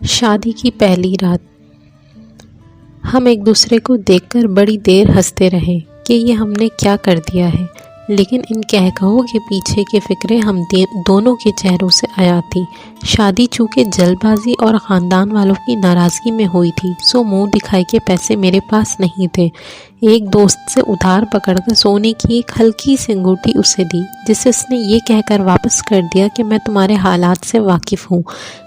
शादी की पहली रात। हम एक दूसरे को देखकर बड़ी देर हंसते रहे कि ये हमने क्या कर दिया है, लेकिन इन कहकहों के पीछे की फिक्रें हम दोनों के चेहरों से आया थी। शादी चूँकि जल्दबाजी और ख़ानदान वालों की नाराज़गी में हुई थी, सो मुंह दिखाई के पैसे मेरे पास नहीं थे। एक दोस्त से उधार पकड़कर सोने की एक हल्की सी अंगूठी उसे दी, जिसे उसने ये कहकर वापस कर दिया कि मैं तुम्हारे हालात से वाकिफ़ हूँ,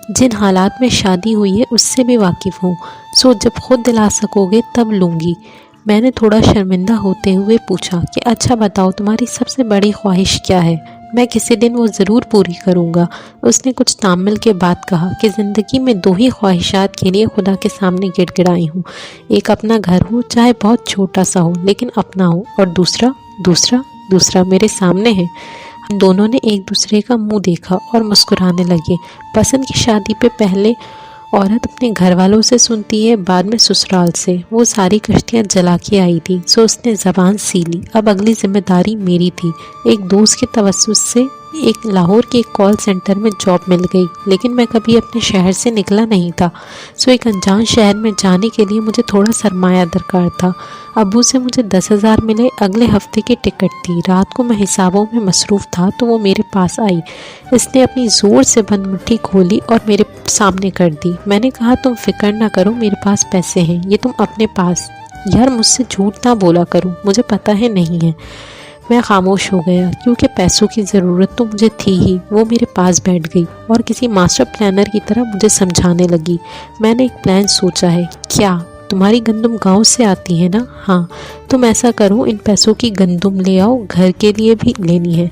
जिन हालात में शादी हुई है उससे भी वाकिफ़ हूँ, सो जब खुद दिला सकोगे तब लूँगी। मैंने थोड़ा शर्मिंदा होते हुए पूछा कि अच्छा बताओ, तुम्हारी सबसे बड़ी ख्वाहिश क्या है? मैं किसी दिन वो ज़रूर पूरी करूँगा। उसने कुछ ताम्मुल के बाद कहा कि ज़िंदगी में दो ही ख्वाहिशात के लिए खुदा के सामने गिड़गिड़ाई हूँ। एक अपना घर हो, चाहे बहुत छोटा सा हो लेकिन अपना हो, और दूसरा दूसरा दूसरा मेरे सामने है। हम दोनों ने एक दूसरे का मुंह देखा और मुस्कुराने लगे। पसंद की शादी पे पहले औरत अपने घर वालों से सुनती है, बाद में ससुराल से। वो सारी कश्तियाँ जला के आई थी, सो उसने ज़बान सी ली। अब अगली जिम्मेदारी मेरी थी। एक दोस्त के तवस्सुस से एक लाहौर के एक कॉल सेंटर में जॉब मिल गई, लेकिन मैं कभी अपने शहर से निकला नहीं था, सो एक अनजान शहर में जाने के लिए मुझे थोड़ा सरमाया दरकार था। अब्बू से मुझे 10,000 मिले। अगले हफ्ते की टिकट थी। रात को मैं हिसाबों में मसरूफ़ था तो वो मेरे पास आई। इसने अपनी ज़ोर से बंद मुट्ठी खोली और मेरे सामने कर दी। मैंने कहा, तुम फिक्र ना करो, मेरे पास पैसे हैं, ये तुम अपने पास। यार, मुझसे झूठ ना बोला करो, मुझे पता है नहीं है। मैं खामोश हो गया, क्योंकि पैसों की ज़रूरत तो मुझे थी ही। वो मेरे पास बैठ गई और किसी मास्टर प्लानर की तरह मुझे समझाने लगी। मैंने एक प्लान सोचा है। क्या? तुम्हारी गंदम गांव से आती है ना? हाँ। तुम ऐसा करो, इन पैसों की गंदम ले आओ, घर के लिए भी लेनी है।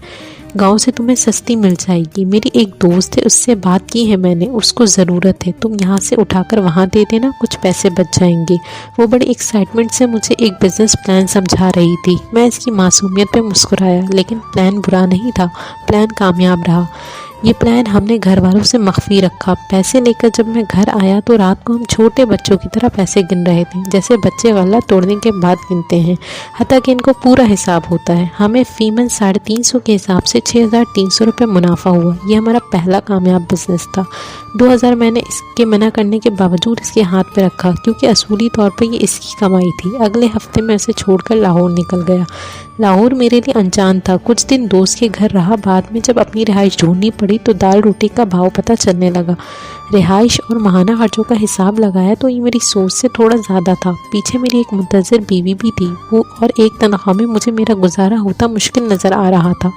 गांव से तुम्हें सस्ती मिल जाएगी। मेरी एक दोस्त है, उससे बात की है मैंने, उसको ज़रूरत है। तुम यहाँ से उठाकर वहाँ दे देना, कुछ पैसे बच जाएंगे। वो बड़ी एक्साइटमेंट से मुझे एक बिज़नेस प्लान समझा रही थी। मैं इसकी मासूमियत पे मुस्कुराया, लेकिन प्लान बुरा नहीं था, प्लान कामयाब रहा। ये प्लान हमने घर वालों से मख्फी रखा। पैसे लेकर जब मैं घर आया तो रात को हम छोटे बच्चों की तरह पैसे गिन रहे थे, जैसे बच्चे वाला तोड़ने के बाद गिनते हैं, हत्ता कि इनको पूरा हिसाब होता है। हमें फ़ीमन 350 के हिसाब से 6,300 रुपये मुनाफा हुआ। ये हमारा पहला कामयाब बिजनेस था। 2,000 मैंने इसके मना करने के बावजूद इसके हाथ पे रखा, क्योंकि असूली तौर पर ये इसकी कमाई थी। अगले हफ्ते मैं उसे छोड़कर लाहौर निकल गया। लाहौर मेरे लिए अनजान था। कुछ दिन दोस्त के घर रहा, बाद में जब अपनी रिहाइश ढूंढनी पड़ी तो दाल रोटी का भाव पता चलने लगा। रिहाइश और माहाना खर्चों का हिसाब लगाया तो ये मेरी सोच से थोड़ा ज़्यादा था। पीछे मेरी एक मुंतज़िर बीवी भी थी, वो और एक तनख्वाह में मुझे मेरा गुजारा होता मुश्किल नज़र आ रहा था।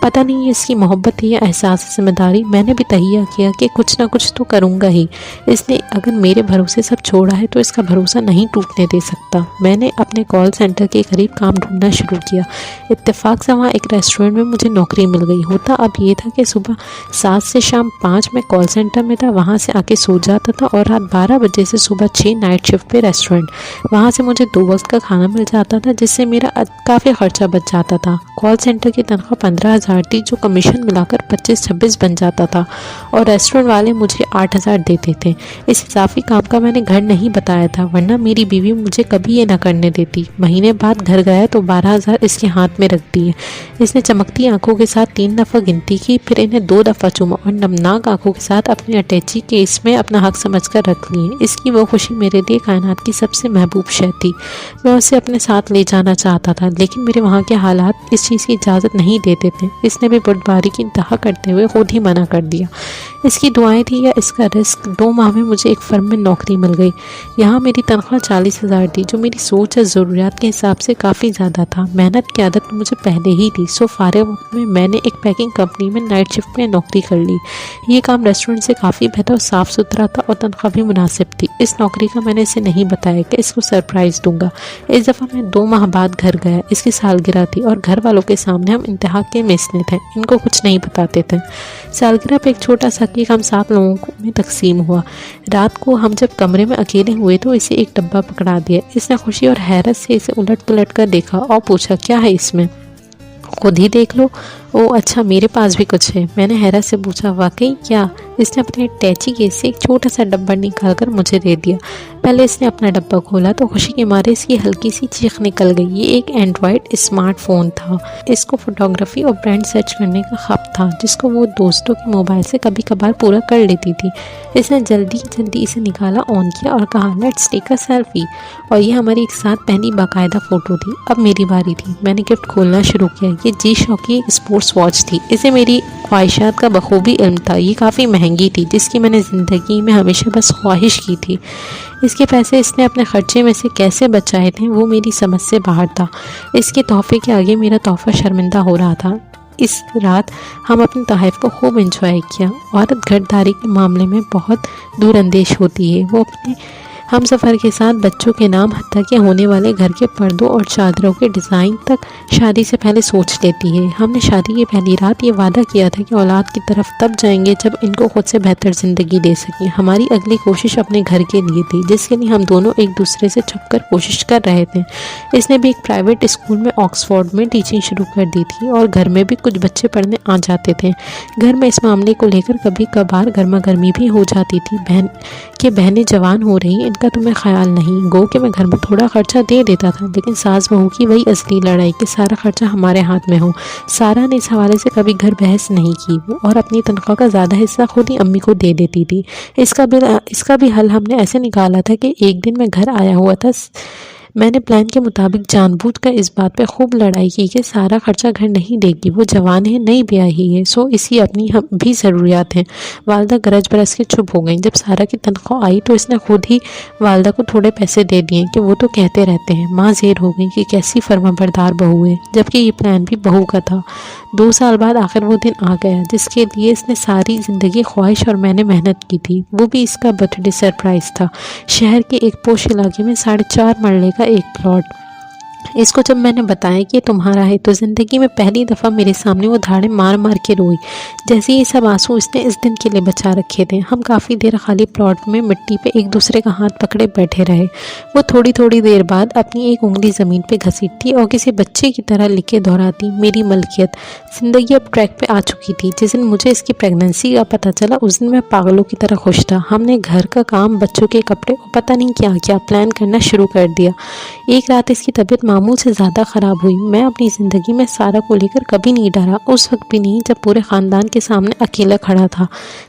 पता नहीं ये इसकी मोहब्बत है या एहसास जिम्मेदारी। मैंने भी तहिया किया कि कुछ ना कुछ तो करूँगा ही। इसने अगर मेरे भरोसे सब छोड़ा है तो इसका भरोसा नहीं टूटने दे सकता। मैंने अपने कॉल सेंटर के करीब काम ढूंढना शुरू किया। इत्तेफाक से वहाँ एक रेस्टोरेंट में मुझे नौकरी मिल गई। होता अब ये था कि सुबह 7 से शाम 5 में कॉल सेंटर में था, वहाँ से आके सो जाता था, और रात 12 बजे से सुबह 6 नाइट शिफ्ट पे रेस्टोरेंट। वहाँ से मुझे 2 वक्त का खाना मिल जाता था, जिससे मेरा काफ़ी ख़र्चा बच जाता था। कॉल सेंटर की तनख्वाह 15,000 थी, जो कमीशन मिलाकर 25-26 बन जाता था, और रेस्टोरेंट वाले मुझे 8,000 देते थे। इस इजाफी काम का मैंने घर नहीं बताया था, वरना मेरी बीवी मुझे कभी ये ना करने देती। महीने बाद घर गया तो 12,000 इसके हाथ में रख दिए। इसने चमकती आंखों के साथ 3 दफ़ा गिनती की, फिर इन्हें 2 दफ़ा चूमा और नमनाक आंखों के साथ अपनी अटैची के इसमें अपना हक समझकर रख लिए। इसकी वो खुशी मेरे लिए कायनात की सबसे महबूब शय थी। मैं उसे अपने साथ ले जाना चाहता था, लेकिन मेरे वहाँ के हालात इस चीज़ की इजाज़त नहीं देते थे। इसने भी बुर्दबारी की इंतहा करते हुए खुद ही मना कर दिया। इसकी दुआएं थी या इसका रिस्क। 2 माह में मुझे एक फर्म में नौकरी मिल गई। यहाँ मेरी तनख्वाह 40,000 थी, जो मेरी सोच और ज़रूरियात के हिसाब से काफ़ी ज़्यादा था। मेहनत की आदत मुझे पहले ही थी, सो फारिग वक्त में मैंने एक पैकिंग कंपनी में नाइट शिफ्ट में नौकरी कर ली। ये काम रेस्टोरेंट से काफ़ी बेहतर और साफ़ सुथरा था, और तनख्वाह भी मुनासिब थी। इस नौकरी का मैंने इसे नहीं बताया कि इसको सरप्राइज़ दूंगा। इस दफ़ा मैं 2 माह बाद घर गया। इसकी सालगिरह थी और घर वालों के सामने हम इंतहा के मिसले थे, इनको कुछ नहीं बताते थे। सालगिरह पे एक छोटा सा केक हम 7 लोगों में तकसीम हुआ। रात को हम जब कमरे में अकेले हुए तो इसे एक डब्बा पकड़ा दिया। इसने खुशी और हैरत से इसे उलट पुलट कर देखा और पूछा, क्या है इसमें? खुद ही देख लो। ओ अच्छा, मेरे पास भी कुछ है। मैंने हैरत से पूछा, वाकई क्या? इसने अपने टैची केस से एक छोटा सा डब्बा निकालकर मुझे दे दिया। पहले इसने अपना डब्बा खोला तो खुशी के मारे इसकी हल्की सी चीख निकल गई। ये एक एंड्रॉयड स्मार्टफोन था। इसको फोटोग्राफी और ब्रांड सर्च करने का खौफ था, जिसको वो दोस्तों के मोबाइल से कभी कभार पूरा कर लेती थी। इसने जल्दी जल्दी इसे निकाला, ऑन किया और कहा लेट्स टेक अ सेल्फी। और ये हमारी एक साथ पहनी बाकायदा फ़ोटो थी। अब मेरी बारी थी। मैंने गिफ्ट खोलना शुरू किया। ये G-Shock की एक स्पोर्ट्स वॉच थी। इसे मेरी ख्वाहिशात का बखूबी इल्म था। ये काफ़ी महंगी थी, जिसकी मैंने ज़िंदगी में हमेशा बस ख्वाहिश की थी। इसके पैसे इसने अपने खर्चे में से कैसे बचाए थे वो मेरी समझ से बाहर था। इसके तोहफे के आगे मेरा तोहफा शर्मिंदा हो रहा था। इस रात हम अपने तोहफ़े को खूब एंजॉय किया। औरत घरदारी के मामले में बहुत दूरअंदेश होती है। वो अपने हम सफ़र के साथ बच्चों के नाम हत्ता के होने वाले घर के पर्दों और चादरों के डिज़ाइन तक शादी से पहले सोच लेती है। हमने शादी की पहली रात ये वादा किया था कि औलाद की तरफ तब जाएंगे जब इनको खुद से बेहतर ज़िंदगी दे सकें। हमारी अगली कोशिश अपने घर के लिए थी, जिसके लिए हम दोनों एक दूसरे से छुपकर कोशिश कर रहे थे। इसने भी एक प्राइवेट स्कूल में ऑक्सफोर्ड में टीचिंग शुरू कर दी थी और घर में भी कुछ बच्चे पढ़ने आ जाते थे। घर में इस मामले को लेकर कभी कभार गर्मा गर्मी भी हो जाती थी। बहनें जवान हो रही, इनका तुम्हें ख्याल नहीं। गो कि मैं घर में थोड़ा खर्चा दे देता था, लेकिन सास बहू की वही असली लड़ाई कि सारा खर्चा हमारे हाथ में हो। सारा ने इस हवाले से कभी घर बहस नहीं की और अपनी तनख्वाह का ज़्यादा हिस्सा खुद ही अम्मी को दे देती थी। इसका भी हल हमने ऐसे निकाला था कि एक दिन मैं घर आया हुआ था। मैंने प्लान के मुताबिक जानबूझकर इस बात पे खूब लड़ाई की कि सारा खर्चा घर नहीं देगी, वो जवान है, नई ब्याही है, सो इसी अपनी हम भी ज़रूरियात हैं। वालदा गरज बरस के चुप हो गई। जब सारा की तनख्वाह आई तो इसने खुद ही वालदा को थोड़े पैसे दे दिए कि वो तो कहते रहते हैं। माँ ज़ेर हो गई कि कैसी फर्माबरदार बहू है, जबकि ये प्लान भी बहू का था। 2 साल बाद आखिर वो दिन आ गया जिसके लिए इसने सारी ज़िंदगी ख्वाहिश और मैंने मेहनत की थी। वो भी इसका बर्थडे सरप्राइज़ था। शहर के एक पोश इलाके में 4.5 मरले का एक प्लॉट। इसको जब मैंने बताया कि ये तुम्हारा है तो ज़िंदगी में पहली दफ़ा मेरे सामने वो धाड़े मार मार के रोई, जैसे ये सब आंसू इसने इस दिन के लिए बचा रखे थे। हम काफ़ी देर खाली प्लॉट में मिट्टी पे एक दूसरे का हाथ पकड़े बैठे रहे। वो थोड़ी थोड़ी देर बाद अपनी एक उंगली ज़मीन पे घसीटती और किसी बच्चे की तरह लिखे दोहराती, मेरी मलकियत। ज़िंदगी अब ट्रैक पे आ चुकी थी। जिस दिन मुझे इसकी प्रेगनेंसी का पता चला उस दिन मैं पागलों की तरह खुश था। हमने घर का काम, बच्चों के कपड़े और पता नहीं क्या क्या प्लान करना शुरू कर दिया। एक रात इसकी तबीयत मामूल से ज़्यादा ख़राब हुई। मैं अपनी ज़िंदगी में सारा को लेकर कभी नहीं डरा, उस वक्त भी नहीं जब पूरे ख़ानदान के सामने अकेला खड़ा था।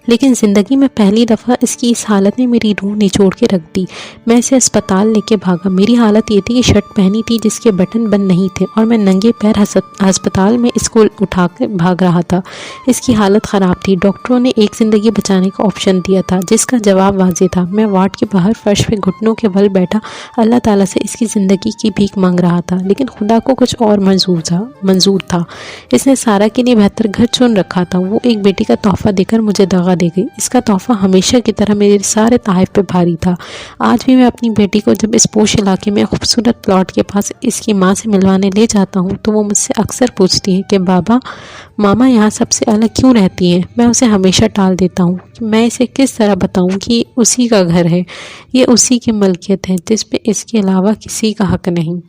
लेकिन ज़िंदगी में पहली दफ़ा इसकी इस हालत ने मेरी रूह निचोड़ के रख दी। मैं इसे अस्पताल लेके भागा। मेरी हालत ये थी कि शर्ट पहनी थी जिसके बटन बंद नहीं थे और मैं नंगे पैर अस्पताल में इसको उठा कर भाग रहा था। इसकी हालत ख़राब थी। डॉक्टरों ने एक ज़िंदगी बचाने का ऑप्शन दिया था, जिसका जवाब वाज़ेह था। मैं वार्ड के बाहर फर्श पे घुटनों के बल बैठा अल्लाह ताला से इसकी ज़िंदगी की भीख मांग रहा था, लेकिन खुदा को कुछ और मंजूर था। इसने सारा के लिए बेहतर घर चुन रखा था। वो एक बेटी का तोहफा देकर मुझे दगा दे गई। इसका तोहफा हमेशा की तरह मेरे सारे तोहफ़े पे भारी था। आज भी मैं अपनी बेटी को जब इस पोश इलाके में खूबसूरत प्लॉट के पास इसकी माँ से मिलवाने ले जाता हूँ तो वो मुझसे अक्सर पूछती है कि बाबा मामा यहाँ सबसे अलग क्यों रहती हैं। मैं उसे हमेशा टाल देता हूँ कि मैं इसे किस तरह बताऊँ कि उसी का घर है, ये उसी की मलकियत है जिस पे इसके अलावा किसी का हक नहीं।